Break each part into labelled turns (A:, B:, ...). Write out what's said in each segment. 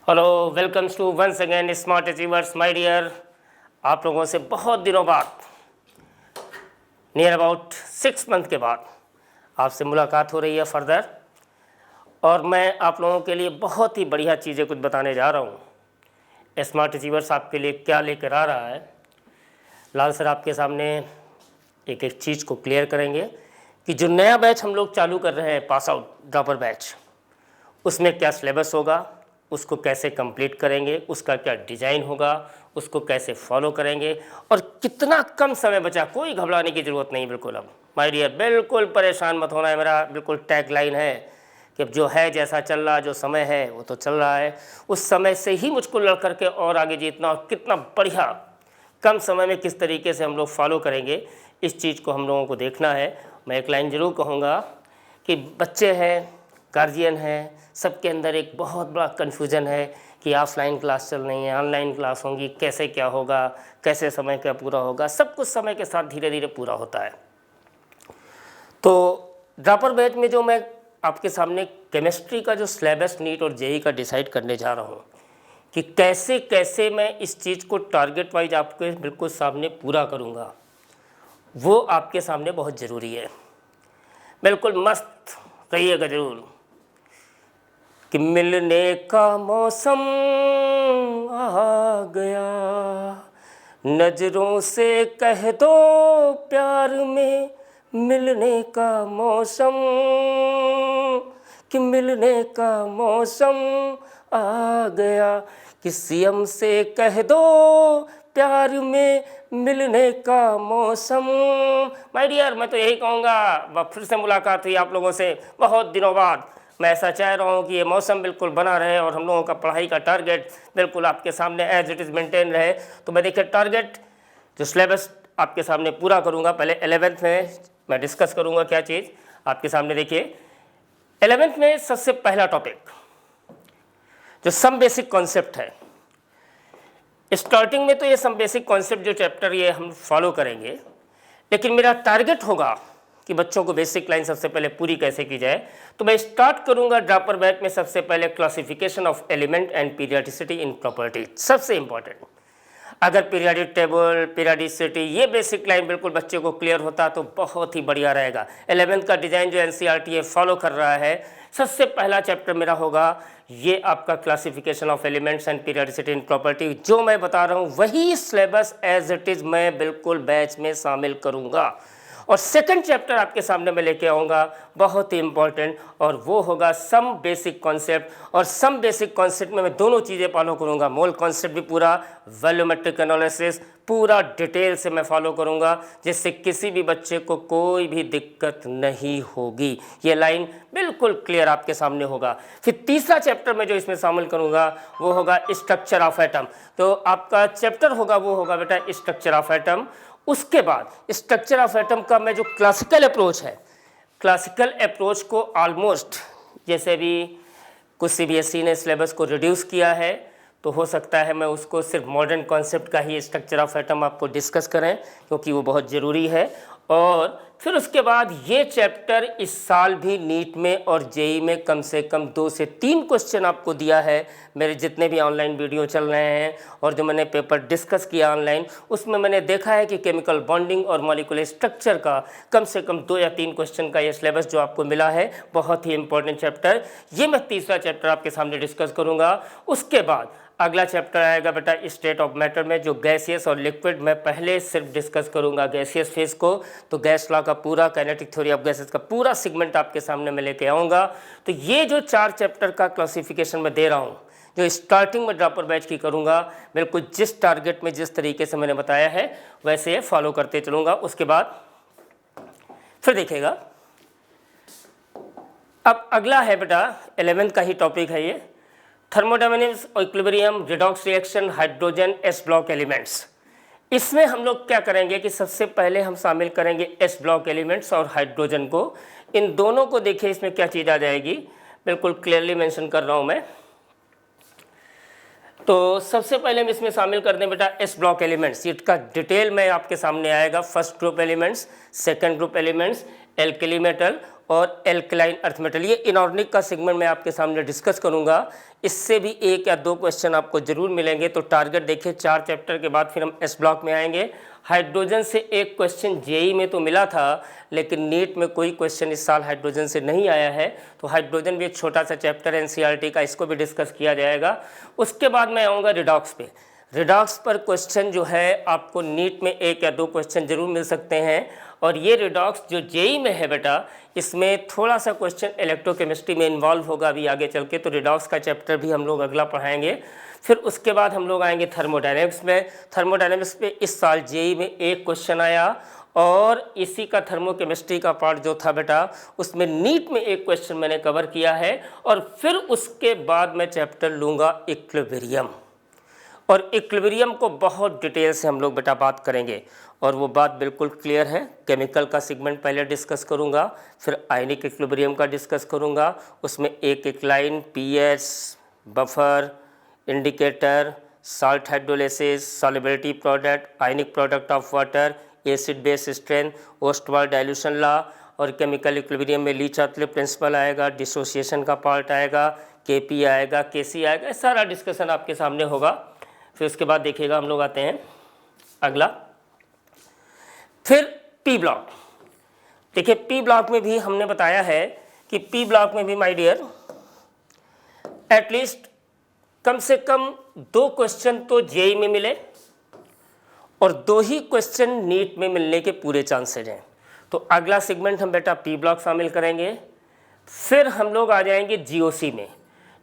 A: Hello, welcomes to once again smart achievers my dear. आप लोगों से बहुत दिनों बाद, नियर अबाउट 6 मंथ के बाद आपसे मुलाकात हो रही है फर्दर, और मैं आप लोगों के लिए बहुत ही बढ़िया चीज़ें कुछ बताने जा रहा हूँ। स्मार्ट अचीवर्स आपके लिए क्या लेकर आ रहा है, लाल सर आपके सामने एक एक चीज़ को क्लियर करेंगे कि जो नया बैच हम लोग चालू कर रहे हैं, पास आउट ड्रॉपर बैच, उसमें क्या सिलेबस होगा, उसको कैसे कंप्लीट करेंगे, उसका क्या डिज़ाइन होगा, उसको कैसे फॉलो करेंगे और कितना कम समय बचा। कोई घबराने की ज़रूरत नहीं बिल्कुल। अब माय डियर बिल्कुल परेशान मत होना है, मेरा बिल्कुल टैग लाइन है कि अब जो है, जैसा चल रहा, जो समय है वो तो चल रहा है, उस समय से ही मुझको लड़ करके और आगे जीतना, और कितना बढ़िया कम समय में किस तरीके से हम लोग फॉलो करेंगे, इस चीज़ को हम लोगों को देखना है। मैं एक लाइन ज़रूर कहूँगा कि बच्चे हैं, गार्जियन है, सबके अंदर एक बहुत बड़ा कन्फ्यूज़न है कि ऑफलाइन क्लास चल रही है, ऑनलाइन क्लास होंगी, कैसे क्या होगा, कैसे समय क्या पूरा होगा। सब कुछ समय के साथ धीरे धीरे पूरा होता है। तो ड्रॉपर बैच में जो मैं आपके सामने केमिस्ट्री का जो सिलेबस नीट और जेई का डिसाइड करने जा रहा हूँ कि कैसे कैसे मैं इस चीज़ को टारगेट वाइज आपके बिल्कुल सामने पूरा करूँगा, वो आपके सामने बहुत ज़रूरी है। बिल्कुल मस्त रहिएगा ज़रूर कि मिलने का मौसम आ गया, नजरों से कह दो प्यार में मिलने का मौसम, कि मिलने का मौसम आ गया, कि सीएम से कह दो प्यार में मिलने का मौसम। माय डियर, मैं तो यही कहूँगा, फिर से मुलाकात हुई आप लोगों से बहुत दिनों बाद। मैं ऐसा चाह रहा हूँ कि ये मौसम बिल्कुल बना रहे और हम लोगों का पढ़ाई का टारगेट बिल्कुल आपके सामने एज इट इज़ मेंटेन रहे। तो मैं देखिए टारगेट जो सिलेबस आपके सामने पूरा करूँगा, पहले 11th में मैं डिस्कस करूँगा क्या चीज़ आपके सामने। देखिए 11th में सबसे पहला टॉपिक जो सम बेसिक कॉन्सेप्ट है। स्टार्टिंग में तो ये सम बेसिक कॉन्सेप्ट जो चैप्टर ये हम फॉलो करेंगे, लेकिन मेरा टारगेट होगा कि बच्चों को बेसिक लाइन सबसे पहले पूरी कैसे की जाए। तो मैं स्टार्ट करूंगा ड्रॉपर बैच में सबसे पहले classification of element and periodicity in property. सबसे इंपॉर्टेंट, अगर पीरियडिक टेबल, पीरियडिसिटी, ये बेसिक लाइन बिल्कुल बच्चे को क्लियर होता तो बहुत ही बढ़िया रहेगा। 11th का डिज़ाइन जो एनसीईआरटी फॉलो कर रहा है, सबसे पहला चैप्टर मेरा होगा ये आपका classification of elements and periodicity in property. जो मैं बता रहा हूँ वही सिलेबस एज इट इज़ मैं बिल्कुल बैच में शामिल करूँगा। और सेकंड चैप्टर आपके सामने मैं लेके आऊँगा, बहुत ही इंपॉर्टेंट, और वो होगा सम बेसिक कॉन्सेप्ट। और सम बेसिक कॉन्सेप्ट में मैं दोनों चीज़ें फॉलो करूँगा, मोल कॉन्सेप्ट भी पूरा, वॉल्यूमेट्रिक एनालिसिस पूरा डिटेल से मैं फॉलो करूँगा, जिससे किसी भी बच्चे को कोई भी दिक्कत नहीं होगी। ये लाइन बिल्कुल क्लियर आपके सामने होगा। फिर तीसरा चैप्टर में जो इसमें शामिल करूँगा वो होगा स्ट्रक्चर ऑफ एटम। तो आपका चैप्टर होगा वो होगा बेटा स्ट्रक्चर ऑफ एटम। उसके बाद स्ट्रक्चर ऑफ एटम का मैं जो क्लासिकल अप्रोच है, क्लासिकल अप्रोच को ऑलमोस्ट, जैसे भी कुछ सीबीएसई ने सिलेबस को रिड्यूस किया है, तो हो सकता है मैं उसको सिर्फ मॉडर्न कॉन्सेप्ट का ही स्ट्रक्चर ऑफ एटम आपको डिस्कस करें, क्योंकि वो बहुत ज़रूरी है। और फिर उसके बाद ये चैप्टर इस साल भी नीट में और जेई में कम से कम 2 से 3 क्वेश्चन आपको दिया है। मेरे जितने भी ऑनलाइन वीडियो चल रहे हैं और जो मैंने पेपर डिस्कस किया ऑनलाइन, उसमें मैंने देखा है कि केमिकल बॉन्डिंग और मॉलिक्यूलर स्ट्रक्चर का कम से कम 2 या 3 क्वेश्चन का ये सिलेबस जो आपको मिला है, बहुत ही इंपॉर्टेंट चैप्टर। ये मैं तीसरा चैप्टर आपके सामने डिस्कस करूँगा। उसके बाद अगला चैप्टर आएगा बेटा स्टेट ऑफ मैटर में, जो गैसियस और लिक्विड, मैं पहले सिर्फ डिस्कस करूंगा गैसियस फेज को। तो गैस लॉ का पूरा, काइनेटिक थ्योरी ऑफ गैसेस का पूरा सेगमेंट आपके सामने मैं लेके आऊँगा। तो ये जो 4 चैप्टर का क्लासिफिकेशन मैं दे रहा हूँ, जो स्टार्टिंग में ड्रॉपर बैच की करूँगा, बिल्कुल जिस टारगेट में जिस तरीके से मैंने बताया है वैसे ये फॉलो करते चलूँगा। उसके बाद फिर देखिएगा, अब अगला है बेटा 11th का ही टॉपिक है ये, thermodynamics, equilibrium, redox reaction, hydrogen, S block elements. इसमें हम लोग क्या करेंगे कि सबसे पहले हम शामिल करेंगे एस ब्लॉक एलिमेंट्स और हाइड्रोजन को। इन दोनों को देखिए इसमें क्या चीज़ आ जाएगी, बिल्कुल क्लियरली मेंशन कर रहा हूँ मैं। तो सबसे पहले हम इसमें शामिल कर दें बेटा एस ब्लॉक एलिमेंट्स। इसका डिटेल में आपके सामने आएगा, first group elements, second group elements, alkali metal और एल्कलाइन अर्थ मेटल। ये इनऑर्गेनिक का सेगमेंट मैं आपके सामने डिस्कस करूंगा, इससे भी 1 या 2 क्वेश्चन आपको जरूर मिलेंगे। तो टारगेट देखिए 4 चैप्टर के बाद फिर हम एस ब्लॉक में आएंगे। हाइड्रोजन से एक क्वेश्चन जेई में तो मिला था, लेकिन नीट में कोई क्वेश्चन इस साल हाइड्रोजन से नहीं आया है। तो हाइड्रोजन भी एक छोटा सा चैप्टर है एनसीईआरटी का, इसको भी डिस्कस किया जाएगा। उसके बाद मैं आऊँगा रिडॉक्स पे। रिडॉक्स पर क्वेश्चन जो है आपको नीट में 1 या 2 क्वेश्चन जरूर मिल सकते हैं। और ये रिडॉक्स जो जेई में है बेटा, इसमें थोड़ा सा क्वेश्चन इलेक्ट्रोकेमिस्ट्री में इन्वॉल्व होगा अभी आगे चल के, तो रिडॉक्स का चैप्टर भी हम लोग अगला पढ़ाएंगे। फिर उसके बाद हम लोग आएंगे थर्मोडायनेमिक्स में। थर्मोडायनेमिक्स पे इस साल जेई में 1 क्वेश्चन आया, और इसी का थर्मोकेमिस्ट्री का पार्ट जो था बेटा, उसमें नीट में 1 क्वेश्चन मैंने कवर किया है। और फिर उसके बाद मैं चैप्टर लूँगा इक्विलिब्रियम, और इक्विलिब्रियम को बहुत डिटेल से हम लोग बेटा बात करेंगे, और वो बात बिल्कुल क्लियर है। केमिकल का सेगमेंट पहले डिस्कस करूंगा, फिर आयनिक इक्विलिब्रियम का डिस्कस करूंगा। उसमें एक line pH, buffer, indicator, salt hydrolysis, solubility product, ionic product of water, acid base strength, Ostwald dilution law, और केमिकल इक्विलिब्रियम में ली-चार्टले प्रिंसिपल आएगा, डिसोसिएशन का पार्ट आएगा, केपी आएगा, केसी आएगा, सारा डिस्कशन आपके सामने होगा। फिर उसके बाद देखिएगा हम लोग आते हैं अगला, फिर पी ब्लॉक। देखिए पी ब्लॉक में भी हमने बताया है कि पी ब्लॉक में भी माय डियर एटलीस्ट कम से कम 2 क्वेश्चन तो जेई में मिले, और 2 ही क्वेश्चन नीट में मिलने के पूरे चांसेज हैं। तो अगला सेगमेंट हम बेटा पी ब्लॉक शामिल करेंगे। फिर हम लोग आ जाएंगे जीओसी में।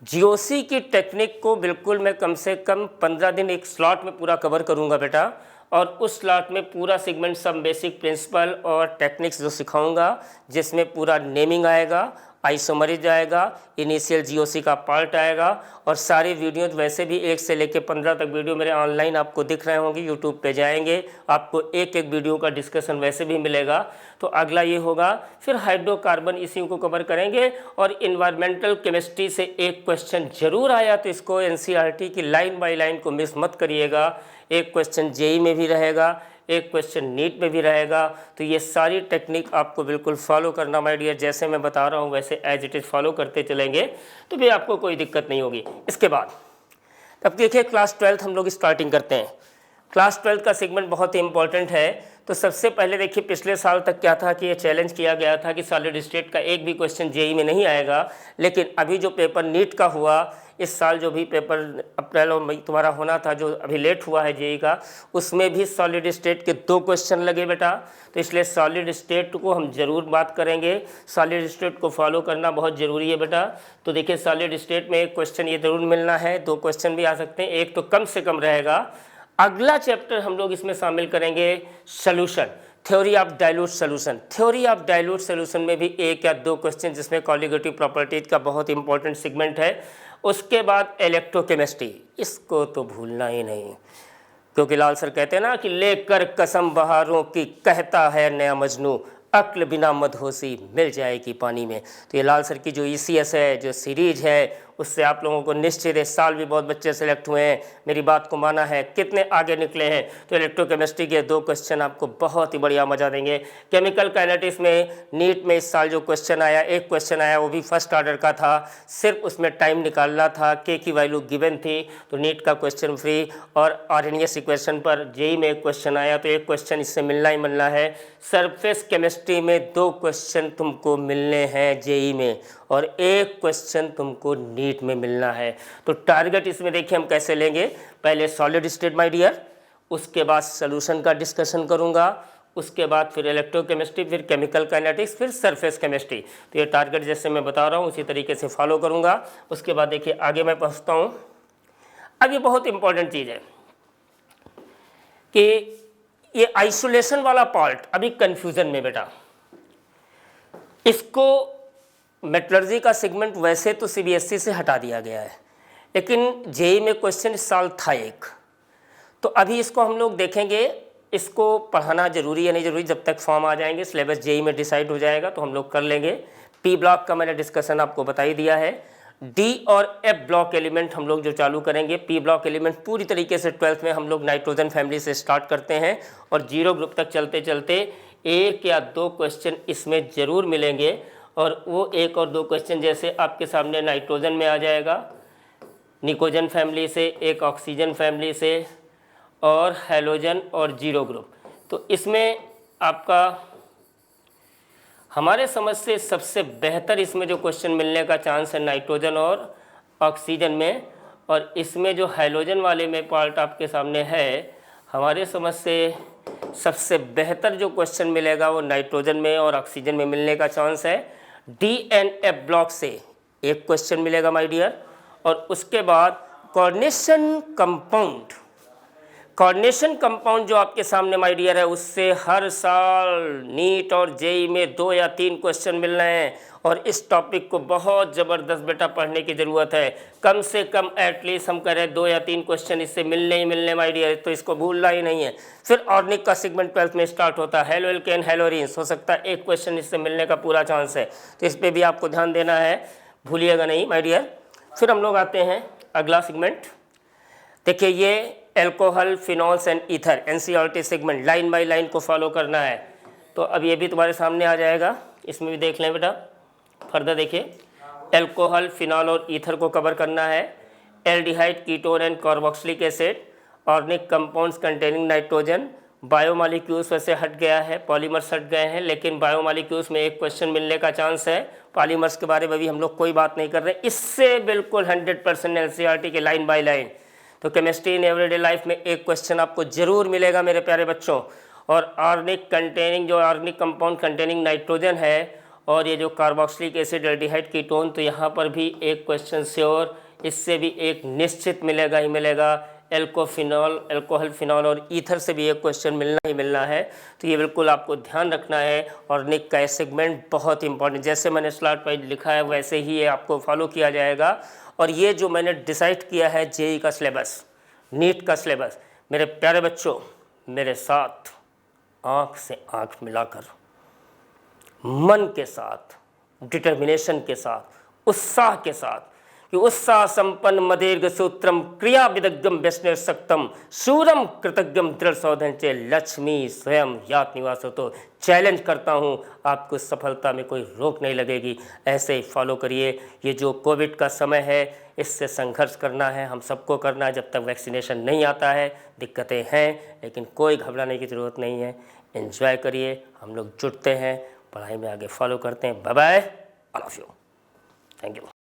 A: जीओसी की टेक्निक को बिल्कुल मैं कम से कम 15 दिन एक स्लॉट में पूरा कवर करूंगा बेटा, और उस स्लॉट में पूरा सेगमेंट सब बेसिक प्रिंसिपल और टेक्निक्स जो सिखाऊंगा, जिसमें पूरा नेमिंग आएगा, आइसोमरेज आएगा, इनिशियल जीओसी का पार्ट आएगा, और सारी वीडियो वैसे भी 1 से लेकर 15 तक वीडियो मेरे ऑनलाइन आपको दिख रहे होंगे, यूट्यूब पे जाएंगे आपको एक एक वीडियो का डिस्कशन वैसे भी मिलेगा। तो अगला ये होगा, फिर हाइड्रोकार्बन इसी को कवर करेंगे, और इन्वायरमेंटल केमिस्ट्री से 1 क्वेश्चन जरूर आया, तो इसको एनसीईआरटी की लाइन बाय लाइन को मिस मत करिएगा। 1 क्वेश्चन जेई में भी रहेगा, 1 क्वेश्चन नीट में भी रहेगा। तो ये सारी टेक्निक आपको बिल्कुल फॉलो करना माय डियर, जैसे मैं बता रहा हूँ वैसे एज इट इज़ फॉलो करते चलेंगे, तो भी आपको कोई दिक्कत नहीं होगी। इसके बाद अब देखिए क्लास 12 हम लोग स्टार्टिंग करते हैं। क्लास 12 का सेगमेंट बहुत ही इंपॉर्टेंट है। तो सबसे पहले देखिए पिछले साल तक क्या था कि ये चैलेंज किया गया था कि सॉलिड स्टेट का एक भी क्वेश्चन जेई में नहीं आएगा, लेकिन अभी जो पेपर नीट का हुआ, इस साल जो भी पेपर अप्रैल और मई तुम्हारा होना था, जो अभी लेट हुआ है जेई का, उसमें भी सॉलिड स्टेट के 2 क्वेश्चन लगे बेटा। तो इसलिए सॉलिड स्टेट को हम जरूर बात करेंगे, सॉलिड स्टेट को फॉलो करना बहुत ज़रूरी है बेटा। तो देखिए सॉलिड स्टेट में 1 क्वेश्चन ये जरूर मिलना है, 2 क्वेश्चन भी आ सकते हैं, 1 तो कम से कम रहेगा। अगला चैप्टर हम लोग इसमें शामिल करेंगे solution, theory of dilute solution. Theory of dilute solution में भी 1 या 2 क्वेश्चन, जिसमें कॉलिगेटिव प्रॉपर्टीज का बहुत इंपॉर्टेंट सेगमेंट है। उसके बाद इलेक्ट्रोकेमिस्ट्री, इसको तो भूलना ही नहीं, क्योंकि लाल सर कहते हैं ना कि लेकर कसम बहारों की कहता है नया मजनू, अक्ल बिना मदहोशी मिल जाएगी पानी में। तो ये लाल सर की जो ईसीएस है, जो सीरीज है, उससे आप लोगों को निश्चित इस साल भी बहुत बच्चे सेलेक्ट हुए हैं, मेरी बात को माना है, कितने आगे निकले हैं। तो इलेक्ट्रोकेमिस्ट्री के 2 क्वेश्चन आपको बहुत ही बढ़िया मजा देंगे। केमिकल काइनेटिक्स में नीट में इस साल जो क्वेश्चन आया, 1 क्वेश्चन आया, वो भी फर्स्ट ऑर्डर का था, सिर्फ उसमें टाइम निकालना था, के की वैल्यू गिवन थी, तो नीट का क्वेश्चन फ्री। और आरएनएस इक्वेशन पर जेई में 1 क्वेश्चन आया, तो 1 क्वेश्चन इससे मिलना ही मिलना है। सरफेस केमिस्ट्री में 2 क्वेश्चन तुमको मिलने हैं जेई में, और 1 क्वेश्चन तुमको नीट में मिलना है। तो टारगेट इसमें देखिए हम कैसे लेंगे, पहले सॉलिड स्टेट माय डियर, उसके बाद सॉल्यूशन का डिस्कशन करूंगा, उसके बाद फिर इलेक्ट्रोकेमिस्ट्री, फिर केमिकल काइनेटिक्स, फिर सरफेस केमिस्ट्री। तो ये टारगेट जैसे मैं बता रहा हूँ उसी तरीके से फॉलो करूंगा। उसके बाद देखिए आगे मैं पहुँचता हूँ। अब ये बहुत इंपॉर्टेंट चीज़ है कि ये आइसोलेशन वाला पार्ट अभी कन्फ्यूज़न में बेटा, इसको मेटलर्जी का सेगमेंट वैसे तो सीबीएसई से हटा दिया गया है, लेकिन जेई में क्वेश्चन इस साल था 1, तो अभी इसको हम लोग देखेंगे। इसको पढ़ाना जरूरी है नहीं जरूरी, जब तक फॉर्म आ जाएंगे, सिलेबस जेई में डिसाइड हो जाएगा तो हम लोग कर लेंगे। पी ब्लॉक का मैंने डिस्कशन आपको बता ही दिया है। डी और एफ ब्लॉक एलिमेंट हम लोग जो चालू करेंगे, पी ब्लॉक एलिमेंट पूरी तरीके से 12th में हम लोग नाइट्रोजन फैमिली से स्टार्ट करते हैं, और 0 ग्रुप तक चलते चलते 1 या 2 क्वेश्चन इसमें ज़रूर मिलेंगे। और वो एक और दो क्वेश्चन जैसे आपके सामने नाइट्रोजन में आ जाएगा, निकोजन फैमिली से, एक ऑक्सीजन फैमिली से और हैलोजन और जीरो ग्रुप। तो इसमें आपका हमारे समझ से सबसे बेहतर इसमें जो क्वेश्चन मिलने का चांस है नाइट्रोजन और ऑक्सीजन में, और इसमें जो हैलोजन वाले में पार्ट आपके सामने है, हमारे समझ से सबसे बेहतर जो क्वेश्चन मिलेगा वो नाइट्रोजन में और ऑक्सीजन में मिलने का चांस है। डी एंड एफ ब्लॉक से एक क्वेश्चन मिलेगा माय डियर, और उसके बाद कोऑर्डिनेशन कंपाउंड, कोऑर्डिनेशन कंपाउंड जो आपके सामने माय डियर है, उससे हर साल नीट और जेई में 2 या 3 क्वेश्चन मिल रहे हैं, और इस टॉपिक को बहुत ज़बरदस्त बेटा पढ़ने की ज़रूरत है। कम से कम एटलीस्ट हम करें 2 या 3 क्वेश्चन इससे मिलने ही मिलने माय डियर, तो इसको भूलना ही नहीं है। फिर ऑर्गेनिक का सेगमेंट 12th में स्टार्ट होता है, हेलो एल्केन हेलोरिन्स, हो सकता है एक क्वेश्चन इससे मिलने का पूरा चांस है, तो इस पर भी आपको ध्यान देना है, भूलिएगा नहीं माय डियर। फिर हम लोग आते हैं अगला सेगमेंट। देखिए ये alcohol, phenols and ether, NCERT segment, line by line को फॉलो करना है। तो अब ये भी तुम्हारे सामने आ जाएगा, इसमें भी देख लें बेटा। फर्दर देखिए, एल्कोहल, फिनॉल और ईथर को कवर करना है। Aldehyde, ketone and carboxylic acid, organic compounds containing nitrogen. Biomolecules वैसे हट गया है, पॉलीमर्स हट गए हैं, लेकिन बायोमॉलिक्यूल्स में एक क्वेश्चन मिलने का चांस है। पॉलीमर्स के बारे में भी हम लोग कोई बात नहीं कर रहे, इससे बिल्कुल 100% एनसीईआरटी के लाइन बाय लाइन। तो केमिस्ट्री इन एवरीडे लाइफ में एक क्वेश्चन आपको जरूर मिलेगा मेरे प्यारे बच्चों। और ऑर्गेनिक कंटेनिंग, जो ऑर्गेनिक कंपाउंड कंटेनिंग नाइट्रोजन है, और ये जो कार्बोक्सिलिक एसिड, एल्डिहाइड, कीटोन, तो यहाँ पर भी एक क्वेश्चन श्योर, इससे भी एक निश्चित मिलेगा ही मिलेगा। एल्कोफिनॉल, एल्कोहल, फिनॉल और ईथर से भी एक क्वेश्चन मिलना ही मिलना है। तो ये बिल्कुल आपको ध्यान रखना है। ऑर्गेनिक का सेगमेंट बहुत इंपॉर्टेंट, जैसे मैंने स्लाइड पर लिखा है वैसे ही ये आपको फॉलो किया जाएगा। और ये जो मैंने डिसाइड किया है जेई का सिलेबस, नीट का सिलेबस, मेरे प्यारे बच्चों मेरे साथ आँख से आँख मिलाकर, मन के साथ, डिटर्मिनेशन के साथ, उत्साह के साथ, कि उत्साह संपन्न मदीर्घ सूत्रम क्रिया विदग्धम व्यसने सक्तम शूरम कृतज्ञम दृढ़ सौधन चे लक्ष्मी स्वयं यात निवास हो। तो चैलेंज करता हूँ, आपको सफलता में कोई रोक नहीं लगेगी, ऐसे ही फॉलो करिए। ये जो कोविड का समय है, इससे संघर्ष करना है, हम सबको करना है। जब तक वैक्सीनेशन नहीं आता है दिक्कतें हैं, लेकिन कोई घबराने की ज़रूरत नहीं है। एंजॉय करिए, हम लोग जुटते हैं, पढ़ाई में आगे फॉलो करते हैं। Bye bye, all of you, thank you.